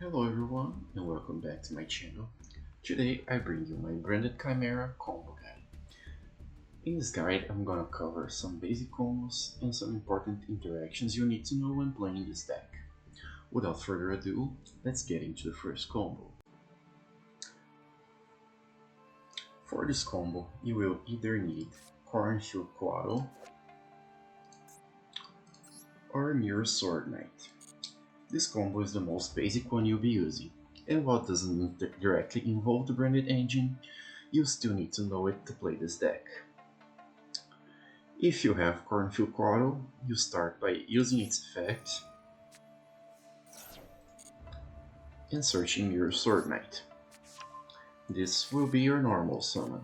Hello everyone and welcome back to my channel. Today I bring you my branded Chimera combo guide. In this guide I'm gonna cover some basic combos and some important interactions you need to know when playing this deck. Without further ado, let's get into the first combo. For this combo you will either need Cornfield Coatl or Mirrorsword Knight. This combo is the most basic one you'll be using, and while it doesn't directly involve the branded engine, you still need to know it to play this deck. If you have Cornfield Coatl, you start by using its effect and searching Mirrorsword Knight. This will be your normal summon.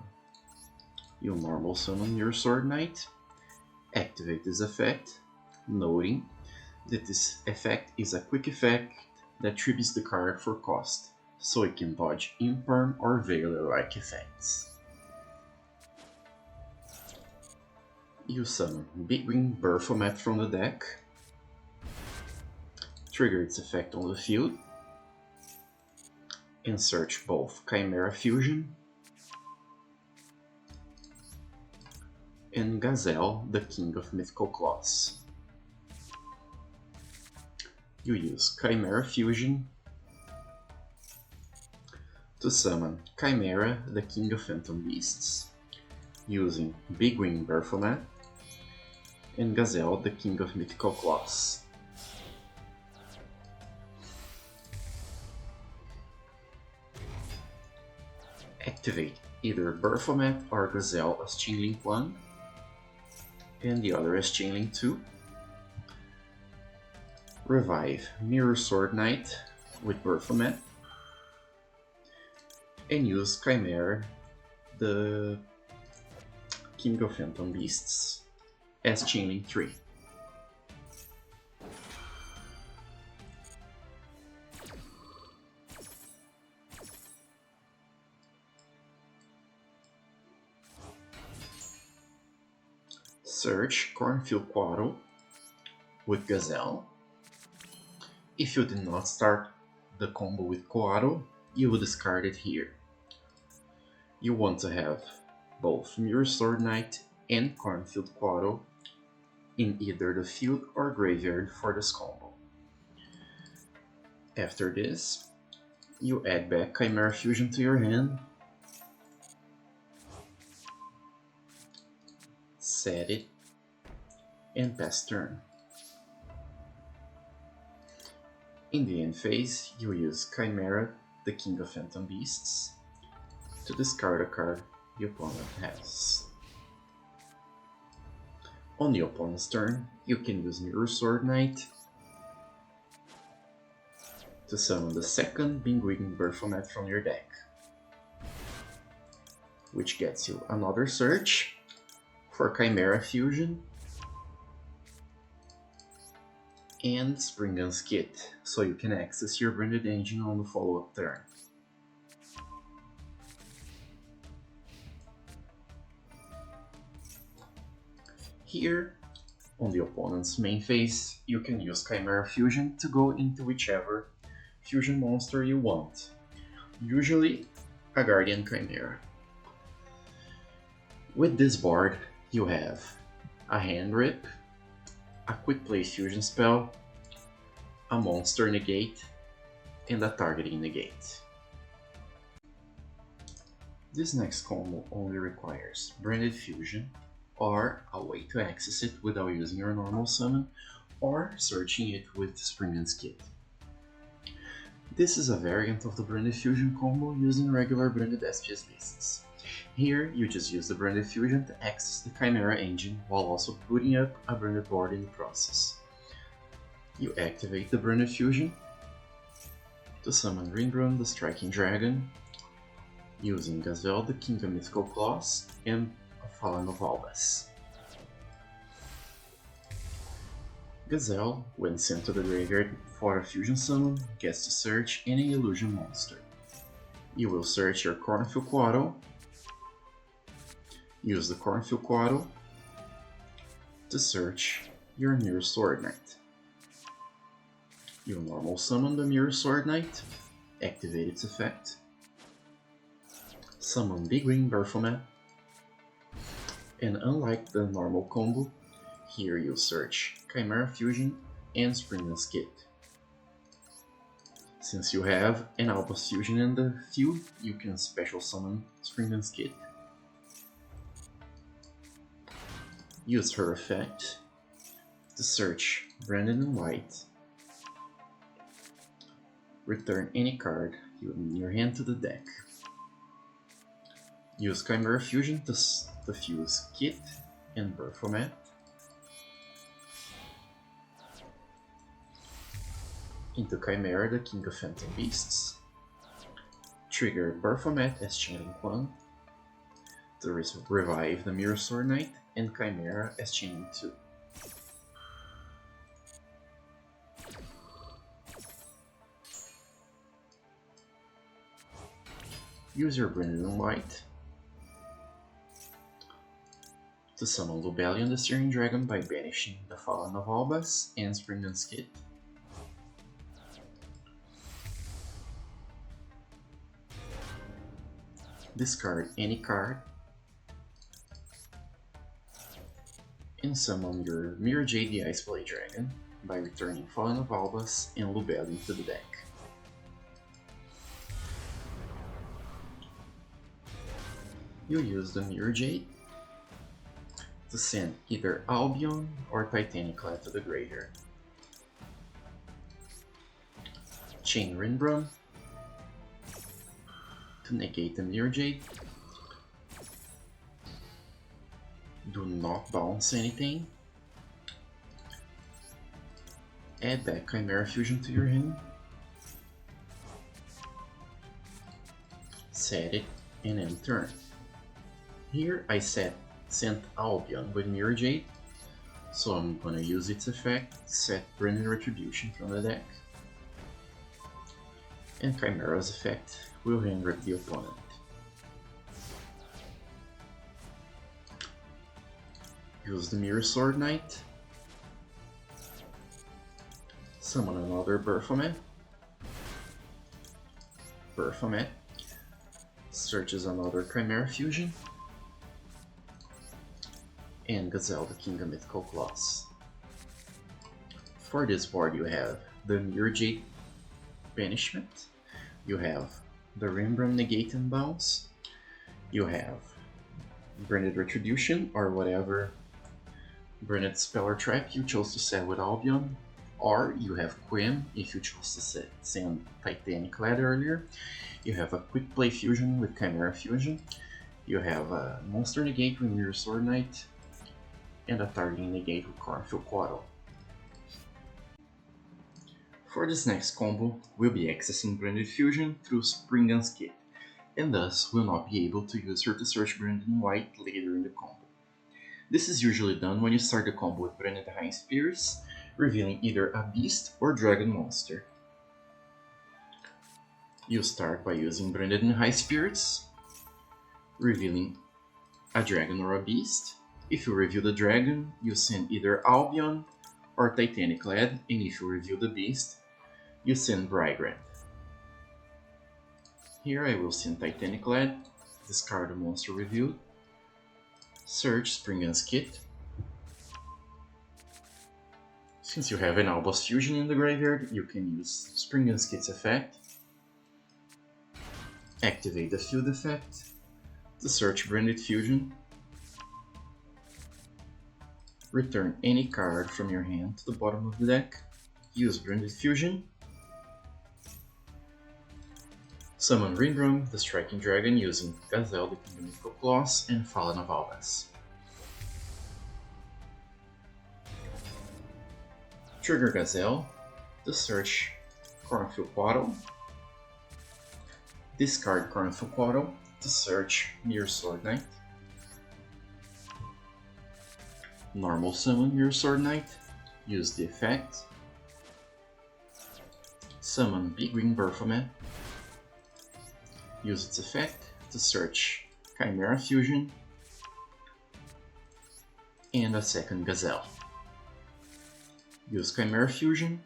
You normal summon Mirrorsword Knight, activate this effect, noting that this effect is a quick effect that tributes the card for cost, so it can dodge Imperm or Veiler-like effects. You summon Big Green Baphomet from the deck, trigger its effect on the field, and search both Chimera Fusion and Gazelle, the King of Mythical Claws. You use Chimera Fusion to summon Chimera, the King of Phantom Beasts, using Big Wing Baphomet and Gazelle, the King of Mythical Claws. Activate either Baphomet or Gazelle as Chainlink 1 and the other as Chainlink 2. Revive Mirrorsword Knight with Baphomet and use Chimera, the King of Phantom Beasts, as Chainlink 3. Search Cornfield Coatl with Gazelle. If you did not start the combo with Coatl, you will discard it here. You want to have both Mirrorsword Knight and Cornfield Coatl in either the field or graveyard for this combo. After this, you add back Chimera Fusion to your hand, set it, and pass turn. In the end phase, you use Chimera, the King of Phantom Beasts, to discard a card the opponent has. On the opponent's turn, you can use Mirrorsword Knight to summon the second Big Wing Baphomet from your deck, which gets you another search for Chimera Fusion and Spring Gun's Kit, so you can access your branded engine on the follow-up turn. Here, on the opponent's main phase, you can use Chimera Fusion to go into whichever fusion monster you want, usually a Guardian Chimera. With this board, you have a Hand Rip, a Quick Play Fusion spell, a Monster Negate, and a Targeting Negate. This next combo only requires Branded Fusion, or a way to access it without using your normal summon, or searching it with Spring Kit. This is a variant of the Branded Fusion combo using regular Branded SPS lists. Here, you just use the Branded Fusion to access the Chimera engine while also putting up a branded board in the process. You activate the Branded Fusion to summon Ringrun, the Striking Dragon, using Gazelle, the King of Mythical Claws, and a Fallen of Albaz. Gazelle, when sent to the graveyard for a fusion summon, gets to search any illusion monster. You will search your Cornfield Coatl, use the Cornfield Coatl to search your Mirrorsword Knight. You normal summon the Mirrorsword Knight, activate its effect, summon Big Green Baphomet, and unlike the normal combo, here you search Chimera Fusion and Spring Skid. Since you have an Albaz Fusion in the field, you can special summon Spring Skid. Use her effect to search Branded in White. Return any card in your hand to the deck. Use Chimera Fusion to fuse Kit and Baphomet. Into Chimera, the King of Phantom Beasts. Trigger Baphomet as Channeling Quan to revive the Mirrorsword Knight, and Chimera as Channeling 2. Use your Branded in White to summon Lubellion the Steering Dragon by banishing the Fallen of Albaz and Spring Skid. Discard any card and summon your Mirror Jade the Ice Blade Dragon by returning Fallen of Albaz and Lubellion to the deck. You use the Mirror Jade to send either Albion or Titaniclad to the graveyard. Chain Rinbrum to negate the Mirror Jade. Do not bounce anything. Add back Chimera Fusion to your hand. Set it and end turn. Here I sent Albion with Mirror Jade, so I'm gonna use its effect, set Branded Retribution from the deck, and Chimera's effect will hand rip the opponent. Use the Mirrorsword Knight, summon another Baphomet. Baphomet searches another Chimera Fusion, and Gazelle the King of Mythical Claws. For this board you have the Mirror Jade Banishment, you have the Rinbrum Negate and Bounce, you have Branded Retribution or whatever Branded Spell or Trap you chose to set with Albion, or you have Quim if you chose to send Titaniclad earlier, you have a Quick Play Fusion with Chimera Fusion, you have a Monster Negate with Mirrorsword Knight, and a Targeting Negate with Cornfield Quarrel. For this next combo, we'll be accessing Branded Fusion through Spring Skid, and thus will not be able to use her to search Branded in White later in the combo. This is usually done when you start the combo with Branded High Spears, revealing either a beast or dragon monster. You start by using Branded in High Spirits, revealing a dragon or a beast. If you reveal the dragon, you send either Albion or Titaniclad, and if you reveal the beast, you send Brygrant. Here I will send Titaniclad, discard the monster revealed, search Spring Skid. Since you have an Albaz Fusion in the graveyard, you can use Spring Skid's effect, activate the field effect to search Branded Fusion, return any card from your hand to the bottom of the deck, use Branded Fusion, summon Rinbrum, the Striking Dragon using Gazelle, the King of Mythical Claws, and Fallen of Albaz. Trigger Gazelle to search Cornfield Quarrel, discard Cornfield Quarrel to search Mirrorsword Knight, normal summon Mirrorsword Knight, use the effect, summon Big Green Baphomet, use its effect to search Chimera Fusion, and a second Gazelle. Use Chimera Fusion,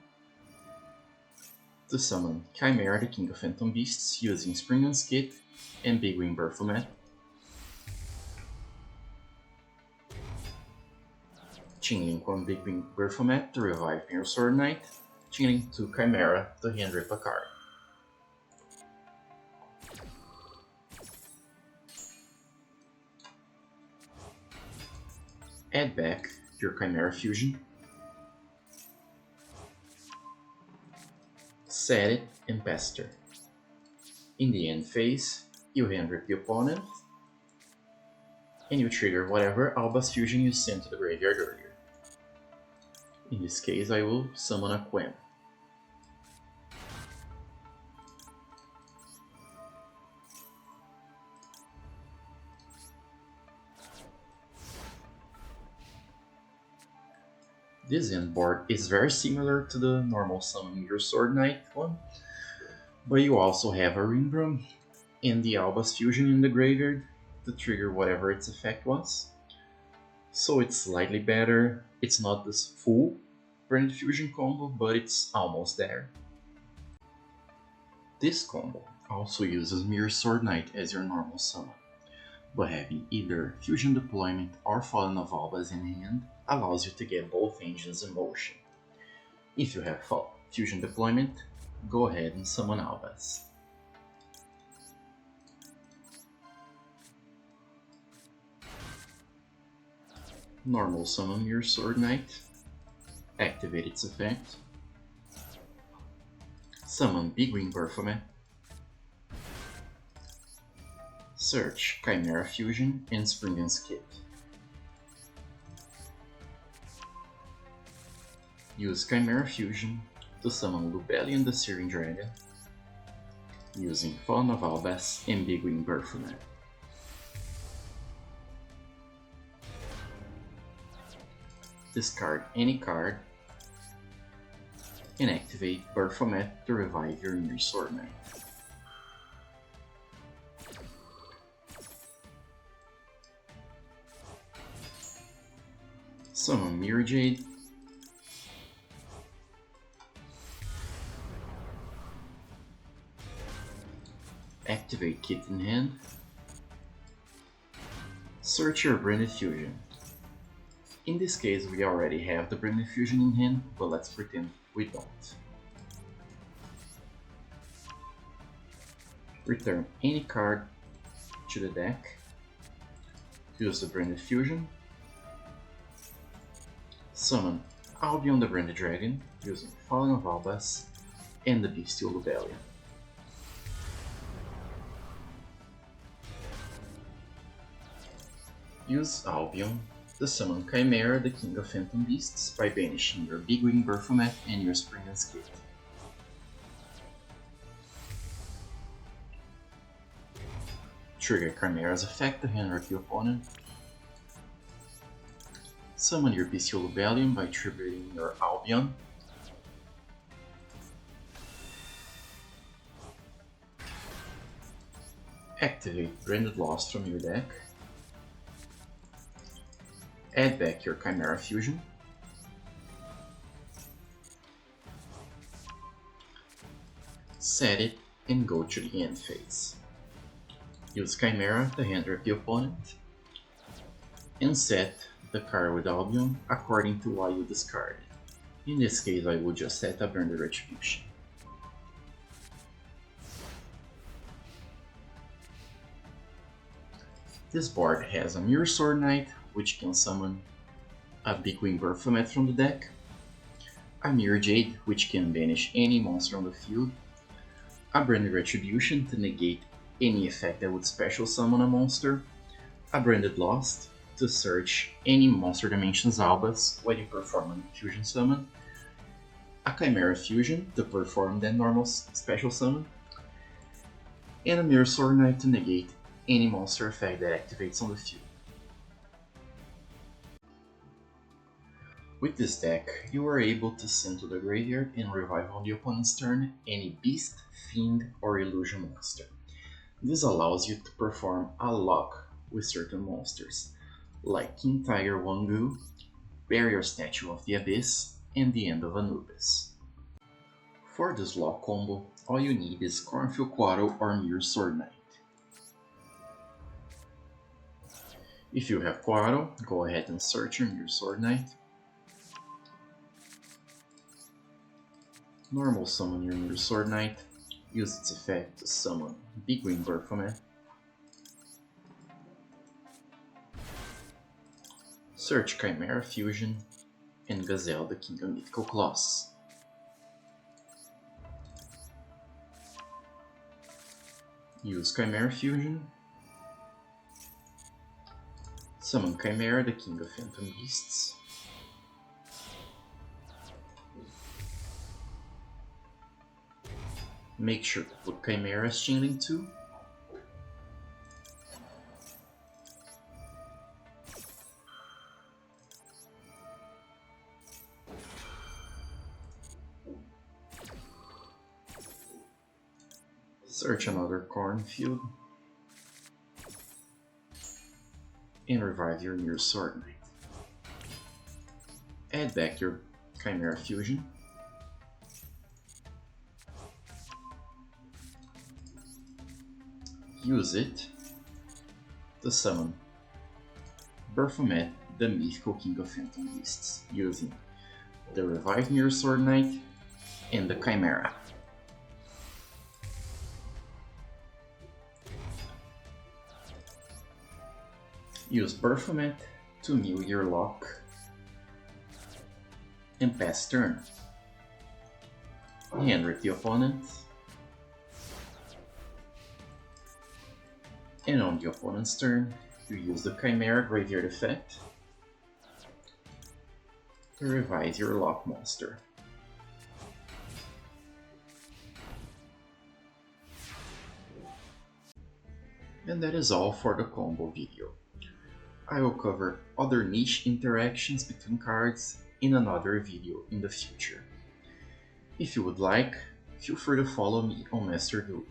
to summon Chimera, the King of Phantom Beasts, using Springland's Kit and Big Wing Baphomet. Chainlink 1 Big Wing Baphomet to revive Mirrorsword Knight. Chainlink 2 Chimera to hand rip a card. Add back your Chimera Fusion. Set it and pester. In the end phase, you hand rip the opponent, and you trigger whatever Albaz fusion you sent to the graveyard earlier. In this case, I will summon a Quen. This end board is very similar to the normal summon Mirrorsword Knight one, but you also have a Ringbrum and the Albaz fusion in the graveyard to trigger whatever its effect was. So it's slightly better. It's not this full Branded Fusion combo, but it's almost there. This combo also uses Mirrorsword Knight as your normal summon, but having either Fusion Deployment or Fallen of Albaz in hand allows you to get both engines in motion. If you have Fusion Deployment, go ahead and summon Albaz. Normal summon Mirrorsword Knight, activate its effect, summon Big Wing Baphomet, search Chimera Fusion and Springland's Kit. Use Chimera Fusion to summon Lubellion the Searing Dragon, using Fallen of Albaz and Big Wing Baphomet. Discard any card and activate Baphomet to revive your Mirrorsword Knight. Summon Mirror Jade, activate Kit in hand, search your Branded Fusion. In this case, we already have the Branded Fusion in hand, but let's pretend we don't. Return any card to the deck, use the Branded Fusion, summon Albion the Branded Dragon using Fallen of Albaz and the Bestial Lubellion. Use Albion to summon Chimera, the King of Phantom Beasts, by banishing your Big Wing Baphomet and your Springland's Kit. Trigger Chimera's effect to hand rip the opponent. Summon your Bestial Lubellion by tributing your Albion. Activate Branded Lost from your deck. Add back your Chimera Fusion. Set it and go to the end phase. Use Chimera to hand rip the opponent and set the card with Albion according to what you discarded. In this case, I would just set a Branded Retribution. This board has a Mirrorsword Knight, which can summon a Big Wing Baphomet from the deck, a Mirror Jade, which can banish any monster on the field, a Branded Retribution to negate any effect that would special summon a monster, a Branded Lost to search any Monster Dimensions Albaz when you perform a fusion summon, a Chimera Fusion to perform that normal special summon, and a Mirrorsword Knight to negate any monster effect that activates on the field. With this deck, you are able to send to the graveyard and revive on the opponent's turn any beast, fiend, or illusion monster. This allows you to perform a lock with certain monsters, like King Tiger Wangu, Barrier Statue of the Abyss, and the End of Anubis. For this lock combo, all you need is Cornfield Quaddle or Mirrorsword Knight. If you have Quaddle, go ahead and search your Mirrorsword Knight. Normal summon your Mirrorsword Knight. Use its effect to summon Big Green Baphomet. Search Chimera Fusion and Gazelle the King of Mythical Claws. Use Chimera Fusion. Summon Chimera the King of Phantom Beasts. Make sure to put Chimera as Chain Link 2. Search another cornfield. And revive your Mirrorsword Knight. Add back your Chimera Fusion. Use it to summon Baphomet, the mythical King of Phantom Beasts, using the revived Mirrorsword Knight and the Chimera. Use Baphomet to mill your lock and pass turn. Hand rip the opponent, and on the opponent's turn, you use the Chimera Graveyard effect to revive your lock monster. And that is all for the combo video. I will cover other niche interactions between cards in another video in the future. If you would like, feel free to follow me on Master Duel.